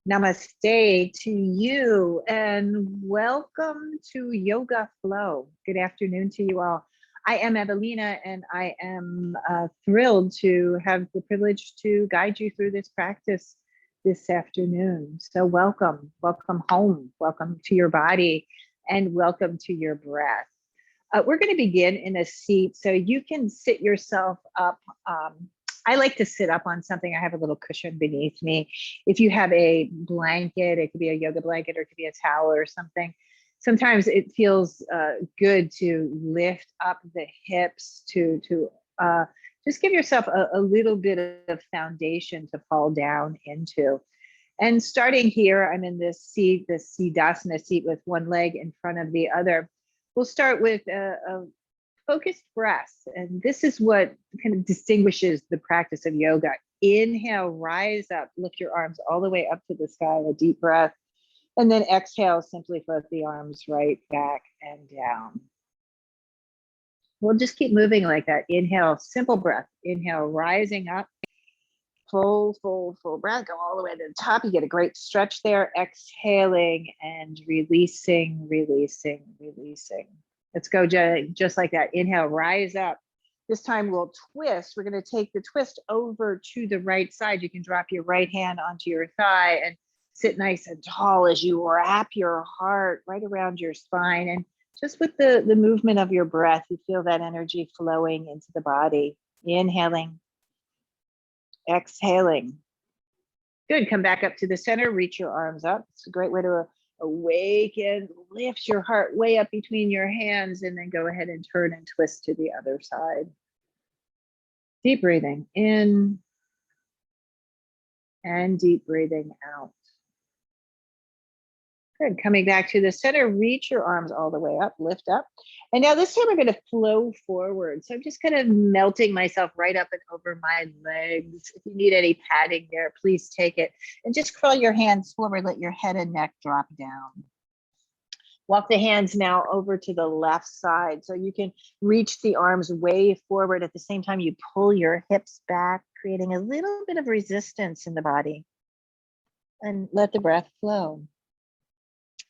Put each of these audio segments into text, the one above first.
Namaste to you and welcome to Yoga Flow. Good afternoon to you all. I am Evalena and I am thrilled to have the privilege to guide you through this practice this afternoon. So welcome home, welcome to your body, and welcome to your breath. We're going to begin in a seat so you can sit yourself up. I like to sit up on something. I have a little cushion beneath me. If you have a blanket, it could be a yoga blanket or it could be a towel or something. Sometimes it feels good to lift up the hips to just give yourself a little bit of foundation to fall down into. And starting here, I'm in this seat, this Siddhasana seat with one leg in front of the other. We'll start with a focused breath. And this is what kind of distinguishes the practice of yoga. Inhale, rise up, lift your arms all the way up to the sky, a deep breath. And then exhale, simply float the arms right back and down. We'll just keep moving like that. Inhale, simple breath. Inhale, rising up. Full breath. Go all the way to the top. You get a great stretch there. Exhaling and releasing. Let's go just like that. Inhale, rise up. This time we'll twist. We're going to take the twist over to the right side. You can drop your right hand onto your thigh and sit nice and tall as you wrap your heart right around your spine. And just with the movement of your breath, you feel that energy flowing into the body. Inhaling, exhaling. Good. Come back up to the center. Reach your arms up. It's a great way to awaken, lift your heart way up between your hands, and then go ahead and turn and twist to the other side. Deep breathing in and deep breathing out. Good. Coming back to the center, reach your arms all the way up, lift up. And now this time we're going to flow forward. So I'm just kind of melting myself right up and over my legs. If you need any padding there, please take it. And just curl your hands forward, let your head and neck drop down. Walk the hands now over to the left side. So you can reach the arms way forward. At the same time, you pull your hips back, creating a little bit of resistance in the body. And let the breath flow.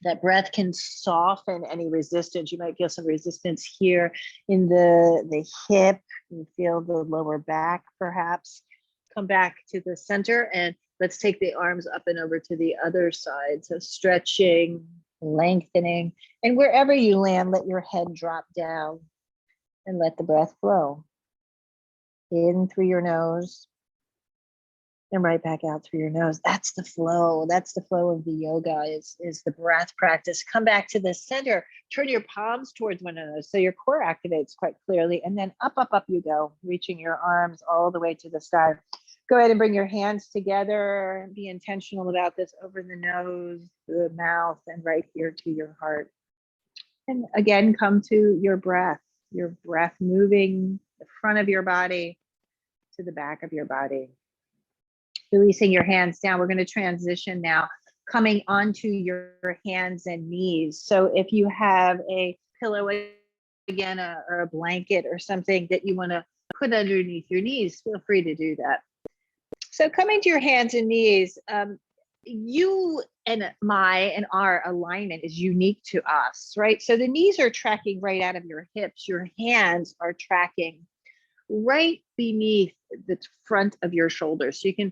That breath can soften any resistance. You might feel some resistance here in the hip. You feel the lower back perhaps. Come back to the center and let's take the arms up and over to the other side. So stretching, lengthening, and wherever you land, let your head drop down and let the breath flow. In through your nose and right back out through your nose. That's the flow. That's the flow of the yoga is the breath practice. Come back to the center. Turn your palms towards one another so your core activates quite clearly. And then up you go, reaching your arms all the way to the sky. Go ahead and bring your hands together. Be intentional about this over the nose, the mouth, and right here to your heart. And again, come to your breath moving the front of your body to the back of your body. Releasing your hands down. We're going to transition now, coming onto your hands and knees. So if you have a pillow again, or a blanket or something that you want to put underneath your knees, feel free to do that. So coming to your hands and knees, you and our alignment is unique to us, right? So the knees are tracking right out of your hips. Your hands are tracking right beneath the front of your shoulders. So you can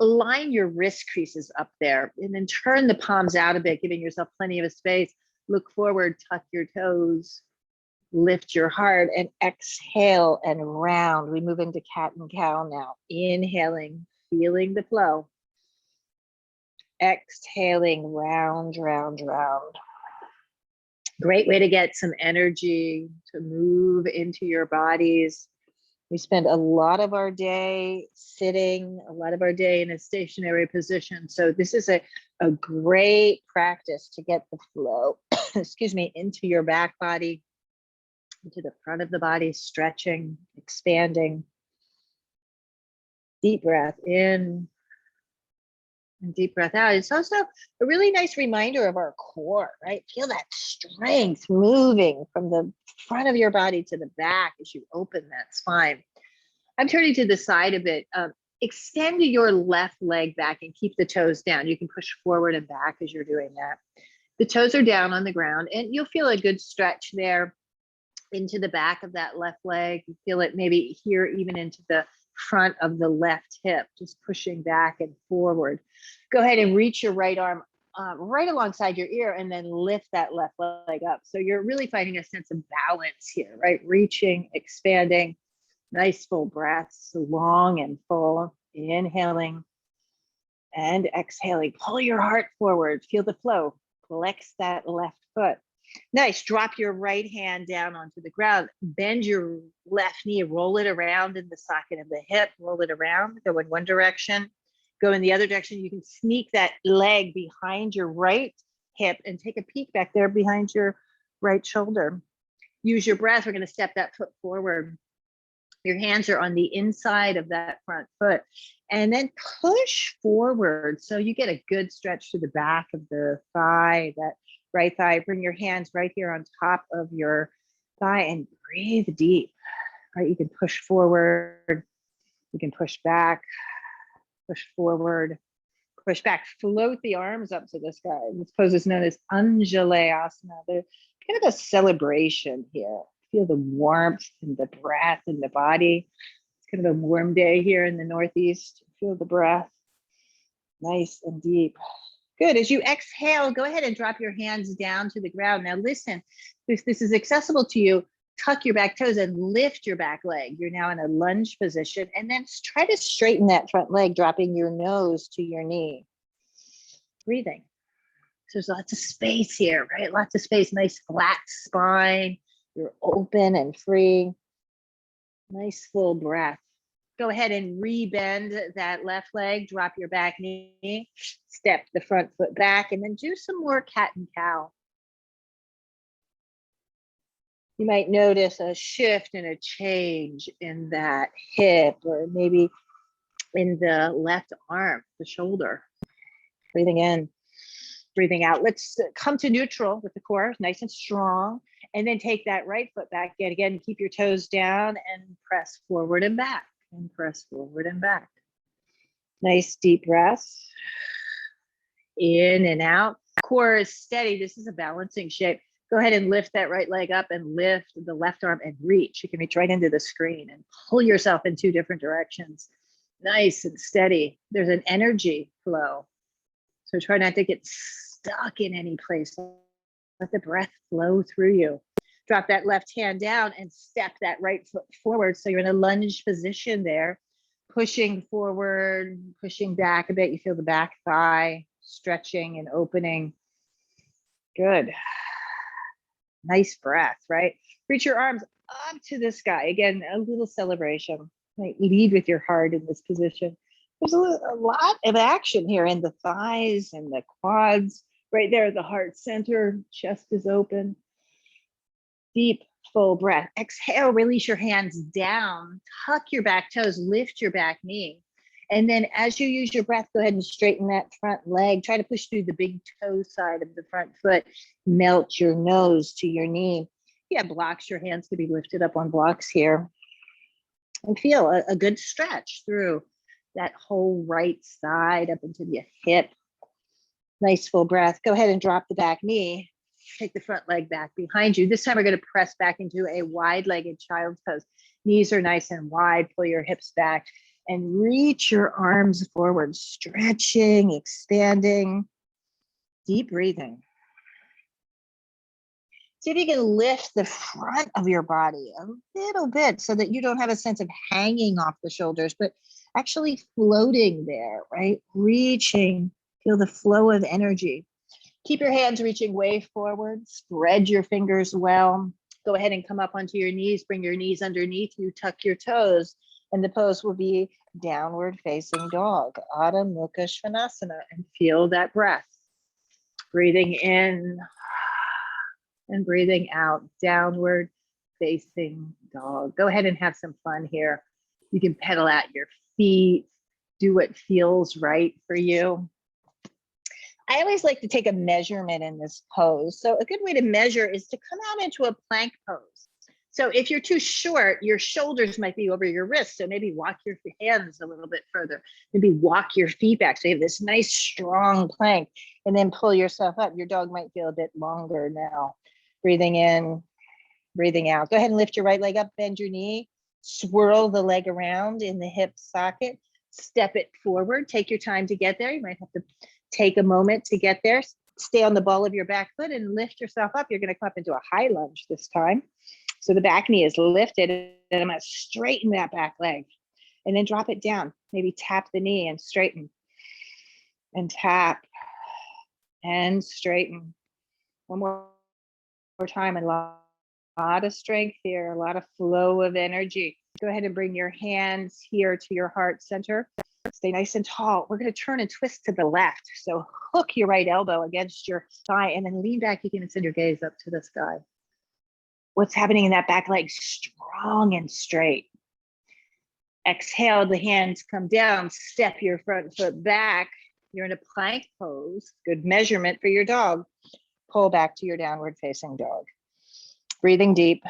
align your wrist creases up there and then turn the palms out a bit, giving yourself plenty of space. Look forward, tuck your toes, lift your heart, and exhale and round. We move into cat and cow now. Inhaling, feeling the flow. Exhaling, round. Great way to get some energy to move into your bodies. We spend a lot of our day sitting, a lot of our day in a stationary position. So this is a great practice to get the flow, excuse me, into your back body, into the front of the body, stretching, expanding. Deep breath in and deep breath out. It's also a really nice reminder of our core, right? Feel that strength moving from the front of your body to the back as you open that spine. I'm turning to the side a bit. extend your left leg back and keep the toes down. You can push forward and back as you're doing that. The toes are down on the ground, and you'll feel a good stretch there into the back of that left leg. You feel it maybe here, even into the front of the left hip, just pushing back and forward. Go ahead and reach your right arm right alongside your ear, and then lift that left leg up. So you're really finding a sense of balance here, right? Reaching, expanding, nice full breaths, long and full, inhaling and exhaling. Pull your heart forward, feel the flow, flex that left foot. Nice, drop your right hand down onto the ground, bend your left knee, roll it around in the socket of the hip, roll it around, go in one direction, go in the other direction. You can sneak that leg behind your right hip and take a peek back there behind your right shoulder. Use your breath. We're going to step that foot forward. Your hands are on the inside of that front foot, and then push forward. So you get a good stretch to the back of the thigh, that right thigh. Bring your hands right here on top of your thigh and breathe deep, right? You can push forward, you can push back, push forward, push back. Float the arms up to the sky. This pose is known as Ukitasana. They're kind of a celebration here. Feel the warmth and the breath in the body. It's kind of a warm day here in the Northeast. Feel the breath, nice and deep. Good. As you exhale, go ahead and drop your hands down to the ground. Now listen, if this is accessible to you, tuck your back toes and lift your back leg. You're now in a lunge position, and then try to straighten that front leg, dropping your nose to your knee. Breathing. So there's lots of space here, right? Lots of space, nice flat spine. You're open and free. Nice full breath. Go ahead and rebend that left leg, drop your back knee, step the front foot back, and then do some more cat and cow. You might notice a shift and a change in that hip, or maybe in the left arm, the shoulder. Breathing in, breathing out. Let's come to neutral with the core, nice and strong. And then take that right foot back. Yet again, keep your toes down and press forward and back. And press forward and back. Nice deep breaths. In and out. Core is steady. This is a balancing shape. Go ahead and lift that right leg up and lift the left arm and reach. You can reach right into the screen and pull yourself in two different directions. Nice and steady. There's an energy flow. So try not to get stuck in any place. Let the breath flow through you. Drop that left hand down and step that right foot forward. So you're in a lunge position there, pushing forward, pushing back a bit. You feel the back thigh stretching and opening. Good. Nice breath, right? Reach your arms up to the sky. Again, a little celebration. Right? Lead with your heart in this position. There's a lot of action here in the thighs and the quads. Right there at the heart center, chest is open. Deep, full breath. Exhale, release your hands down. Tuck your back toes, lift your back knee. And then as you use your breath, go ahead and straighten that front leg. Try to push through the big toe side of the front foot. Melt your nose to your knee. Yeah, blocks, your hands can be lifted up on blocks here. And feel a good stretch through that whole right side up into the hip. Nice full breath. Go ahead and drop the back knee. Take the front leg back behind you. This time we're going to press back into a wide-legged child's pose. Knees are nice and wide. Pull your hips back and reach your arms forward, stretching, expanding. Deep breathing. See if you can lift the front of your body a little bit so that you don't have a sense of hanging off the shoulders, but actually floating there, right? Reaching. Feel the flow of energy. Keep your hands reaching way forward. Spread your fingers well. Go ahead and come up onto your knees. Bring your knees underneath you. Tuck your toes. And the pose will be downward facing dog. Adho Mukha Svanasana. And feel that breath. Breathing in and breathing out. Downward facing dog. Go ahead and have some fun here. You can pedal out your feet. Do what feels right for you. I always like to take a measurement in this pose. So a good way to measure is to come out into a plank pose. So if you're too short, your shoulders might be over your wrists. So maybe walk your hands a little bit further. Maybe walk your feet back. So you have this nice strong plank, and then pull yourself up. Your dog might feel a bit longer now. Breathing in, breathing out. Go ahead and lift your right leg up, bend your knee, swirl the leg around in the hip socket, step it forward. Take your time to get there. You might have to take a moment to get there. Stay on the ball of your back foot and lift yourself up. You're going to come up into a high lunge this time. So the back knee is lifted, and I'm going to straighten that back leg and then drop it down. Maybe tap the knee and straighten and tap and straighten. One more time. A lot of strength here, a lot of flow of energy. Go ahead and bring your hands here to your heart center. Stay nice and tall. We're going to turn and twist to the left. So hook your right elbow against your thigh and then lean back. You can send your gaze up to the sky. What's happening in that back leg? Strong and straight. Exhale, the hands come down. Step your front foot back. You're in a plank pose. Good measurement for your dog. Pull back to your downward facing dog. Breathing deep.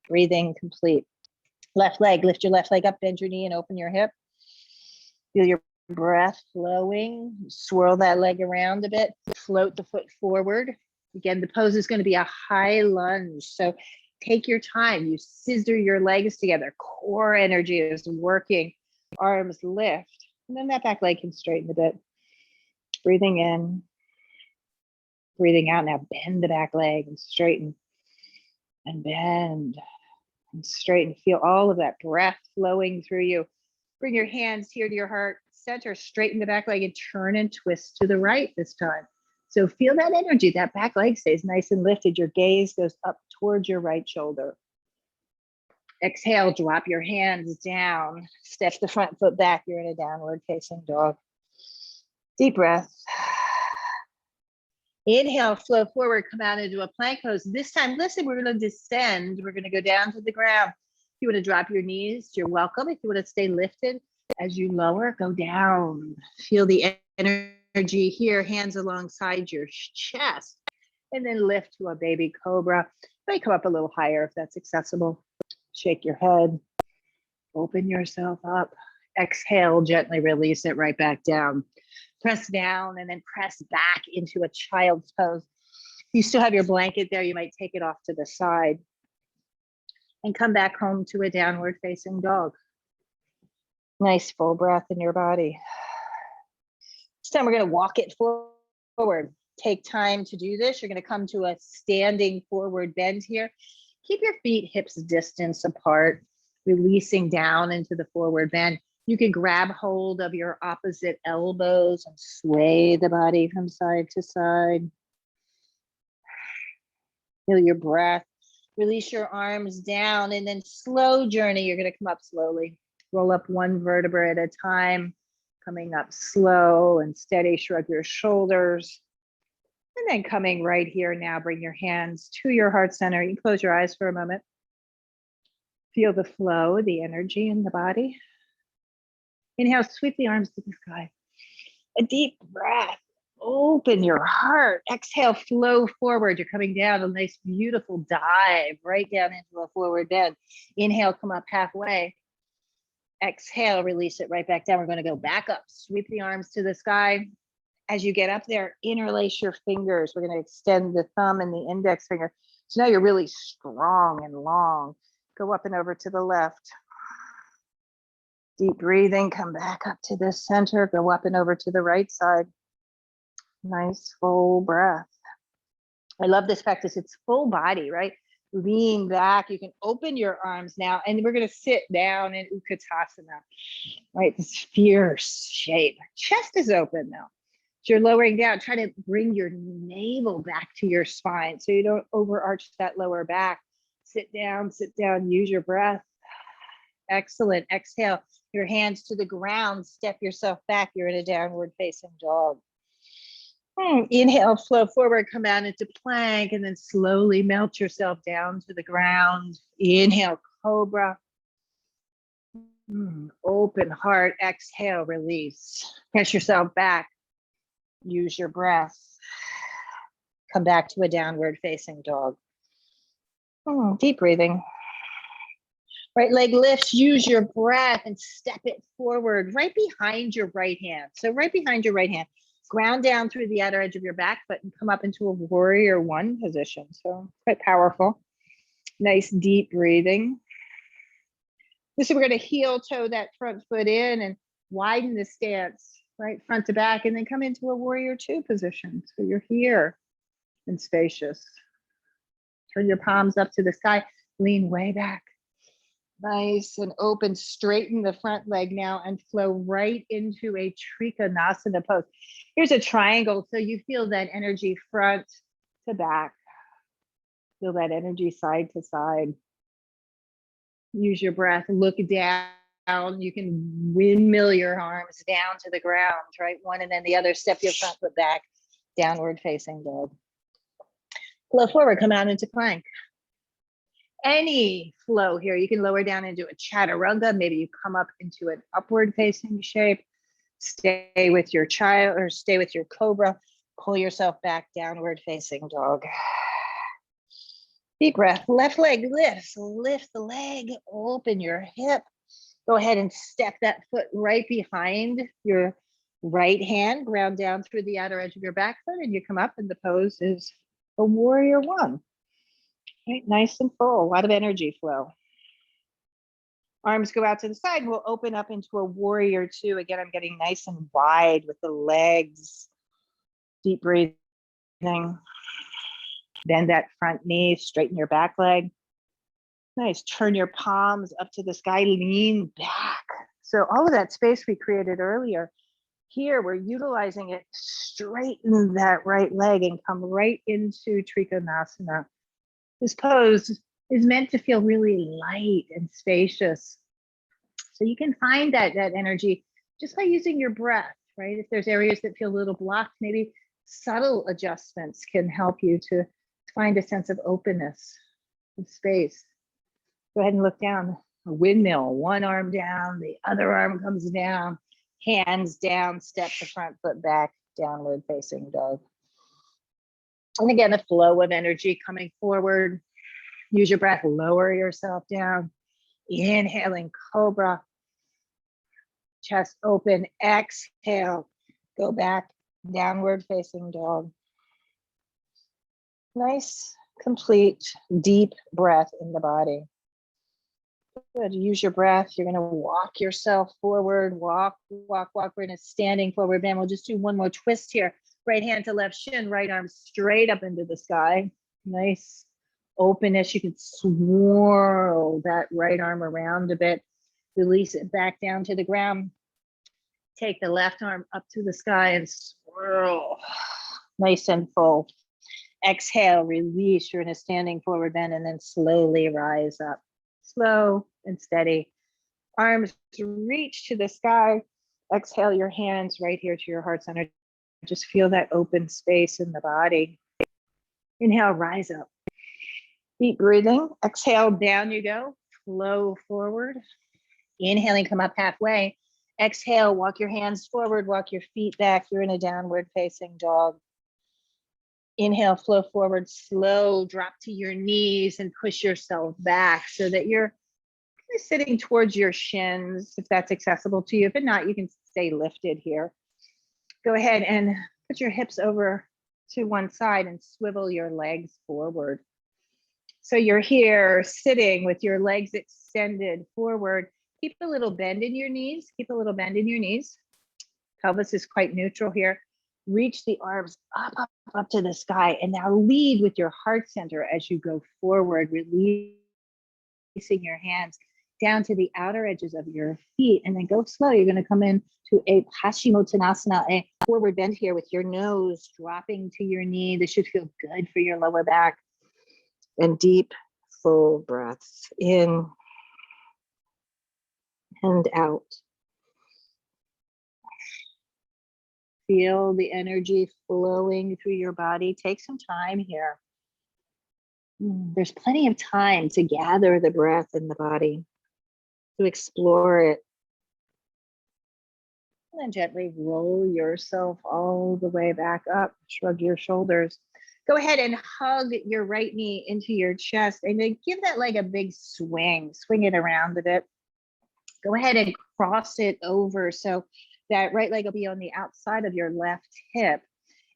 Breathing complete. Left leg, lift your left leg up, bend your knee and open your hip. Feel your breath flowing. Swirl that leg around a bit. Float the foot forward. Again, the pose is going to be a high lunge. So take your time. You scissor your legs together. Core energy is working. Arms lift. And then that back leg can straighten a bit. Breathing in. Breathing out. Now bend the back leg and straighten. And bend. And straighten. Feel all of that breath flowing through you. Bring your hands here to your heart center. Straighten the back leg and turn and twist to the right this time. So feel that energy. That back leg stays nice and lifted. Your gaze goes up towards your right shoulder. Exhale, drop your hands down. Step the front foot back. You're in a downward facing dog. Deep breath. Inhale, flow forward, come out into a plank pose. This time, listen, we're going to descend. We're going to go down to the ground. If you want to drop your knees, you're welcome. If you want to stay lifted, as you lower, go down. Feel the energy here, hands alongside your chest, and then lift to a baby cobra. Might come up a little higher if that's accessible. Shake your head, open yourself up. Exhale, gently release it right back down. Press down and then press back into a child's pose. If you still have your blanket there, you might take it off to the side and come back home to a downward facing dog. Nice full breath in your body. This time we're going to walk it forward. Take time to do this. You're going to come to a standing forward bend here. Keep your feet hips distance apart, releasing down into the forward bend. You can grab hold of your opposite elbows and sway the body from side to side. Feel your breath. Release your arms down and then slow journey. You're going to come up slowly. Roll up one vertebra at a time. Coming up slow and steady. Shrug your shoulders. And then coming right here now, bring your hands to your heart center. You can close your eyes for a moment. Feel the flow, the energy in the body. Inhale, sweep the arms to the sky. A deep breath. Open your heart. Exhale, flow forward. You're coming down, a nice, beautiful dive right down into a forward bend. Inhale, come up halfway. Exhale, release it right back down. We're going to go back up. Sweep the arms to the sky. As you get up there, interlace your fingers. We're going to extend the thumb and the index finger. So now you're really strong and long. Go up and over to the left. Deep breathing, come back up to the center, go up and over to the right side. Nice full breath. I love this practice. It's full body, right? Lean back. You can open your arms now, and we're going to sit down in Ukitasana, right? This fierce shape. Chest is open now. So you're lowering down. Try to bring your navel back to your spine so you don't overarch that lower back. Sit down, use your breath. Excellent. Exhale, your hands to the ground. Step yourself back. You're in a downward facing dog. Inhale, flow forward, come out into plank, and then slowly melt yourself down to the ground. Inhale, cobra. Open heart. Exhale, release. Press yourself back. Use your breath. Come back to a downward facing dog. Deep breathing. Right leg lifts, use your breath and step it forward right behind your right hand. So right behind your right hand, ground down through the outer edge of your back foot and come up into a warrior one position. So quite powerful. Nice deep breathing. This is, we're going to heel toe that front foot in and widen the stance, right, front to back, and then come into a warrior two position. So you're here and spacious. Turn your palms up to the sky, lean way back. Nice and open, straighten the front leg now and flow right into a Trikonasana pose. Here's a triangle, so you feel that energy front to back. Feel that energy side to side. Use your breath, look down. You can windmill your arms down to the ground, right? One and then the other, step your front foot back, downward facing dog. Flow forward, come out into plank. Any flow here, you can lower down into a chaturanga. Maybe you come up into an upward facing shape. Stay with your child or stay with your cobra. Pull yourself back, downward facing dog. Deep breath, left leg lifts, lift the leg, open your hip. Go ahead and step that foot right behind your right hand, ground down through the outer edge of your back foot, and you come up and the pose is a warrior one. Right, nice and full, a lot of energy flow. Arms go out to the side, and we'll open up into a warrior two. Again, I'm getting nice and wide with the legs. Deep breathing. Bend that front knee, straighten your back leg. Nice, turn your palms up to the sky, lean back. So all of that space we created earlier, here we're utilizing it, straighten that right leg and come right into Trikonasana. This pose is meant to feel really light and spacious. So you can find that energy just by using your breath, right? If there's areas that feel a little blocked, maybe subtle adjustments can help you to find a sense of openness and space. Go ahead and look down, a windmill, one arm down, the other arm comes down, hands down, step the front foot back, downward facing dog. And again, a flow of energy coming forward. Use your breath, lower yourself down. Inhaling cobra. Chest open, exhale. Go back, downward facing dog. Nice, complete, deep breath in the body. Good, use your breath. You're gonna walk yourself forward, walk. We're in a standing forward bend. We'll just do one more twist here. Right hand to left shin, right arm straight up into the sky. Nice openness. You can swirl that right arm around a bit. Release it back down to the ground. Take the left arm up to the sky and swirl. Nice and full. Exhale, release. You're in a standing forward bend and then slowly rise up. Slow and steady. Arms reach to the sky. Exhale your hands right here to your heart center. Just feel that open space in the body. Inhale, rise up. Deep breathing. Exhale, down you go. Flow forward. Inhaling, come up halfway. Exhale, walk your hands forward, walk your feet back. You're in a downward facing dog. Inhale, flow forward, slow, drop to your knees and push yourself back so that you're kind of sitting towards your shins, if that's accessible to you. If not, you can stay lifted here. Go ahead and put your hips over to one side and swivel your legs forward. So you're here sitting with your legs extended forward. Keep a little bend in your knees. Keep a little bend in your knees. Pelvis is quite neutral here. Reach the arms up to the sky, and now lead with your heart center as you go forward, releasing your hands down to the outer edges of your feet, and then go slow. You're going to come in to a Paschimottanasana, a forward bend here with your nose dropping to your knee. This should feel good for your lower back. And deep, full breaths in and out. Feel the energy flowing through your body. Take some time here. There's plenty of time to gather the breath in the body, to explore it. And then gently roll yourself all the way back up. Shrug your shoulders. Go ahead and hug your right knee into your chest and then give that leg a big swing. Swing it around a bit. Go ahead and cross it over so that right leg will be on the outside of your left hip.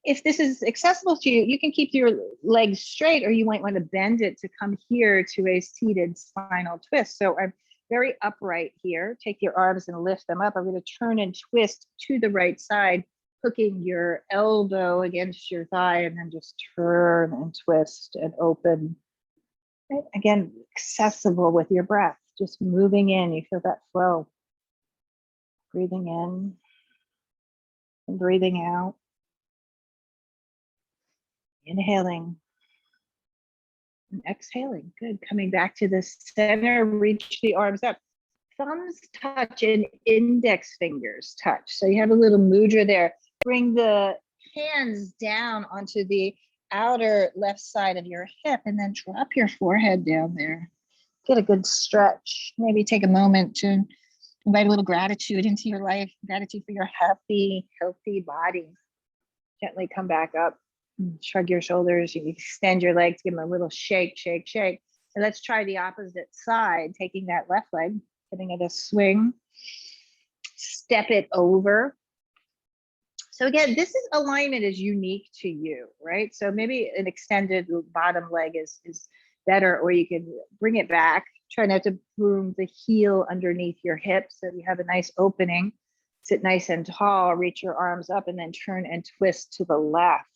If this is accessible to you, you can keep your legs straight, or you might want to bend it to come here to a seated spinal twist. So I'm very upright here. Take your arms and lift them up. I'm going to turn and twist to the right side, hooking your elbow against your thigh, and then just turn and twist and open. Right? Again, accessible with your breath, just moving in. You feel that flow. Breathing in and breathing out. Inhaling and exhaling. Good. Coming back to the center, reach the arms up. Thumbs touch and index fingers touch. So you have a little mudra there. Bring the hands down onto the outer left side of your hip and then drop your forehead down there. Get a good stretch. Maybe take a moment to invite a little gratitude into your life. Gratitude for your healthy body. Gently come back up. Shrug your shoulders, you extend your legs, give them a little shake, shake, shake. And let's try the opposite side, taking that left leg, giving it a swing, step it over. So again, this is alignment is unique to you, right? So maybe an extended bottom leg is better, or you can bring it back. Try not to boom the heel underneath your hips so you have a nice opening. Sit nice and tall, reach your arms up, and then turn and twist to the left.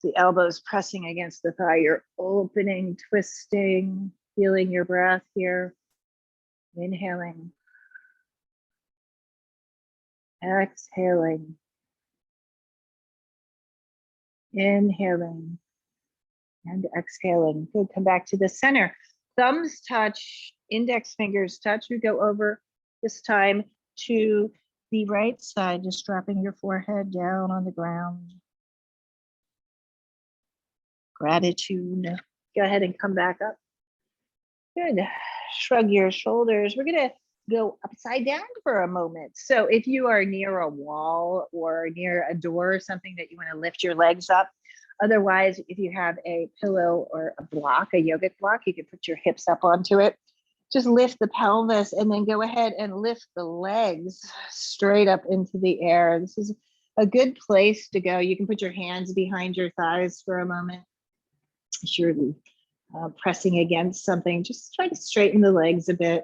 The elbows pressing against the thigh. You're opening, twisting, feeling your breath here. Inhaling. Exhaling. Inhaling. And exhaling. Good. Come back to the center. Thumbs touch, index fingers touch. We go over this time to the right side, just dropping your forehead down on the ground. Gratitude. Go ahead and come back up. Good. Shrug your shoulders. We're going to go upside down for a moment. So if you are near a wall or near a door or something that you want to lift your legs up, otherwise, if you have a pillow or a block, a yogic block, you can put your hips up onto it. Just lift the pelvis and then go ahead and lift the legs straight up into the air. This is a good place to go. You can put your hands behind your thighs for a moment. Sure, pressing against something. Just try to straighten the legs a bit.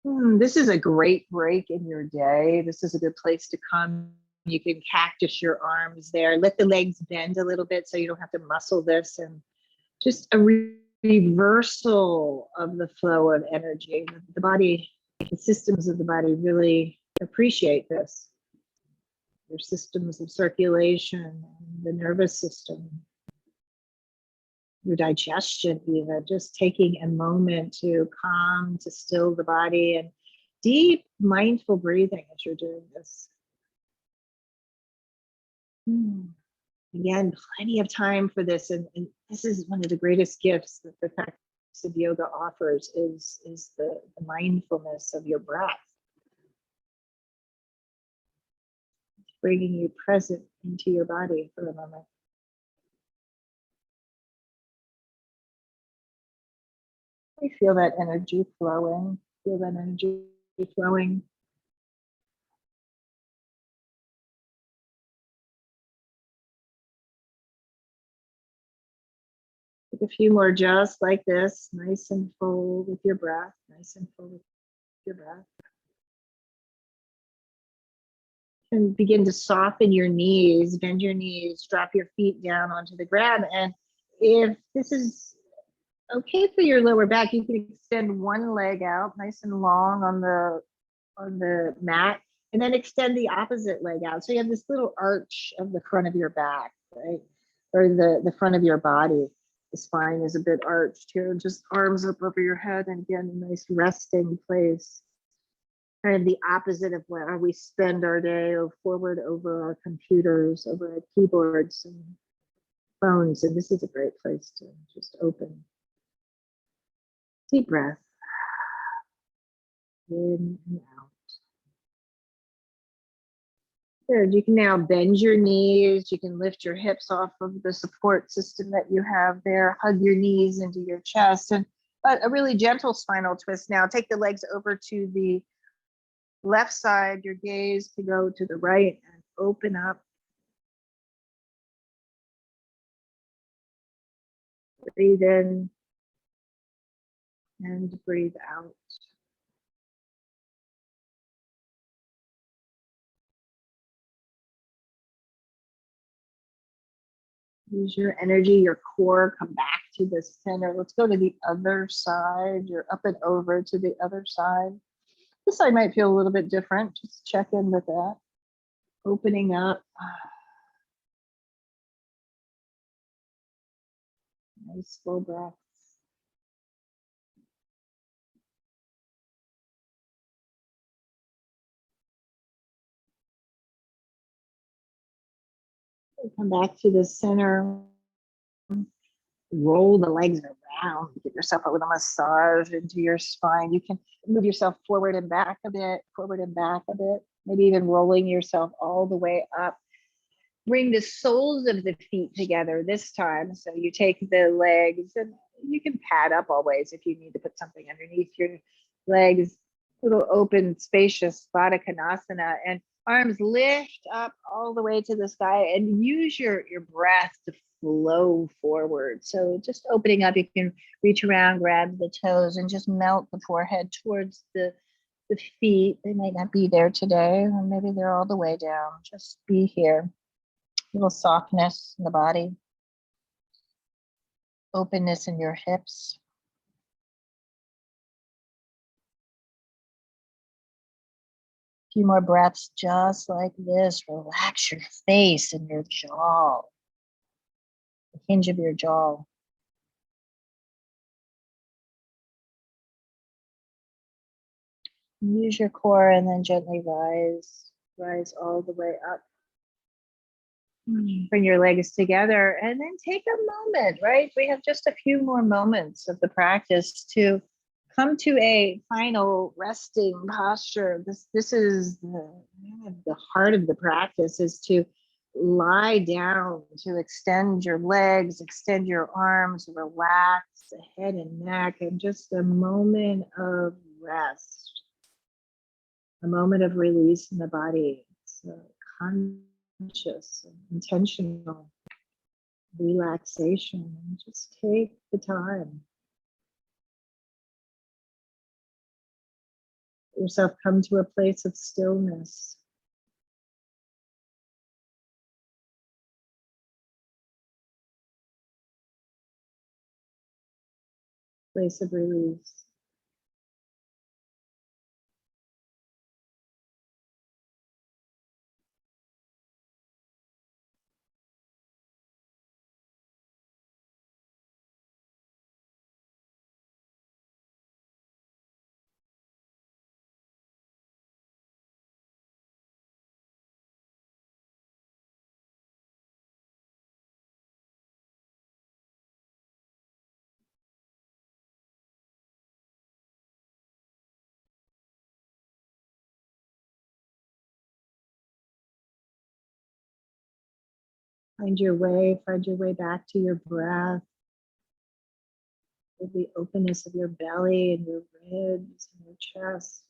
This is a great break in your day. This is a good place to come. You can cactus your arms there. Let the legs bend a little bit so you don't have to muscle this, and just a reversal of the flow of energy. The body, the systems of the body really appreciate this. Your systems of circulation, the nervous system, your digestion, even just taking a moment to calm, to still the body, and deep mindful breathing as you're doing this. Again, plenty of time for this, and this is one of the greatest gifts that the practice of yoga offers is the mindfulness of your breath. Bringing you present into your body for a moment. You feel that energy flowing. Feel that energy flowing. Take a few more just like this, nice and full with your breath, nice and full with your breath. And begin to soften your knees, bend your knees, drop your feet down onto the ground. And if this is okay for your lower back, you can extend one leg out nice and long on the mat, and then extend the opposite leg out. So you have this little arch of the front of your back, right? Or the front of your body. The spine is a bit arched here. Just arms up over your head, and again, a nice resting place. Kind of the opposite of where we spend our day, or forward over our computers, over our keyboards and phones. And this is a great place to just open. Deep breath. In and out. Good. You can now bend your knees. You can lift your hips off of the support system that you have there. Hug your knees into your chest, and a really gentle spinal twist. Now take the legs over to the left side, your gaze to go to the right and open up. Breathe in and breathe out. Use your energy, your core, come back to the center. Let's go to the other side. You're up and over to the other side. This side might feel a little bit different. Just check in with that. Opening up. Nice slow breaths. Come back to the center. Roll the legs around. Give yourself a little massage into your spine. You can move yourself forward and back a bit, forward and back a bit, maybe even rolling yourself all the way up. Bring the soles of the feet together this time. So you take the legs, and you can pad up always if you need to put something underneath your legs. Little open, spacious Trikonasana, and arms lift up all the way to the sky, and use your breath to flow forward. So just opening up, you can reach around, grab the toes, and just melt the forehead towards the feet. They might not be there today, or maybe they're all the way down. Just be here. A little softness in the body. Openness in your hips. A few more breaths just like this. Relax your face and your jaw. The hinge of your jaw. Use your core and then gently rise all the way up. Bring your legs together and then take a moment, right? We have just a few more moments of the practice to come to a final resting posture. This is the heart of the practice, is to lie down, to extend your legs, extend your arms, relax the head and neck, and just a moment of rest, a moment of release in the body. It's conscious and intentional relaxation. And just take the time. Let yourself come to a place of stillness. Place of release. Find your way back to your breath, with the openness of your belly and your ribs and your chest.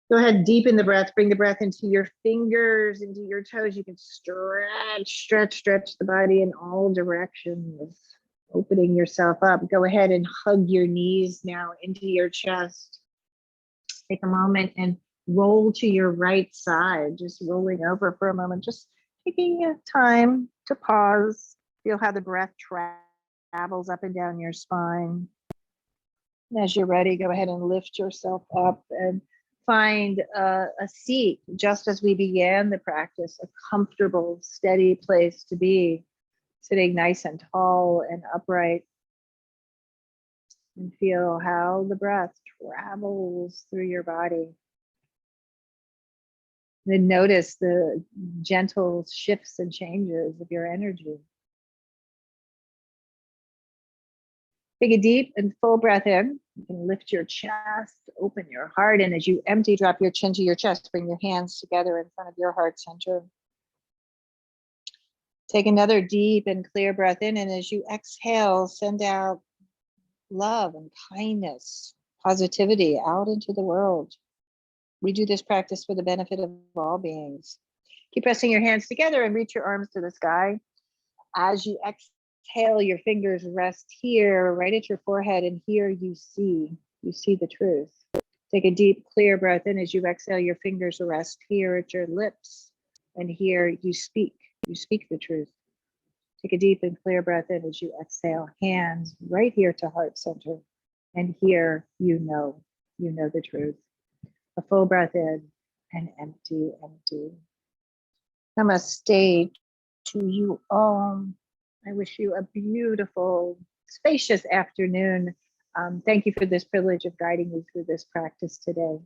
Go ahead, deepen the breath. Bring the breath into your fingers, into your toes. You can stretch the body in all directions, opening yourself up. Go ahead and hug your knees now into your chest. Take a moment and roll to your right side, just rolling over for a moment, just taking time to pause. Feel how the breath travels up and down your spine. And as you're ready, go ahead and lift yourself up and find a seat, just as we began the practice, a comfortable, steady place to be, sitting nice and tall and upright. And feel how the breath travels through your body. Then notice the gentle shifts and changes of your energy. Take a deep and full breath in. You can lift your chest, open your heart, and as you empty, drop your chin to your chest. Bring your hands together in front of your heart center. Take another deep and clear breath in, and as you exhale, send out love and kindness, positivity out into the world. We do this practice for the benefit of all beings. Keep pressing your hands together and reach your arms to the sky. As you exhale, your fingers rest here, right at your forehead, and here you see the truth. Take a deep, clear breath in. As you exhale, your fingers rest here at your lips, and here you speak the truth. Take a deep and clear breath in. As you exhale, hands right here to heart center, and here you know the truth. A full breath in and empty, empty. Namaste to you all. I wish you a beautiful, spacious afternoon. Thank you for this privilege of guiding you through this practice today.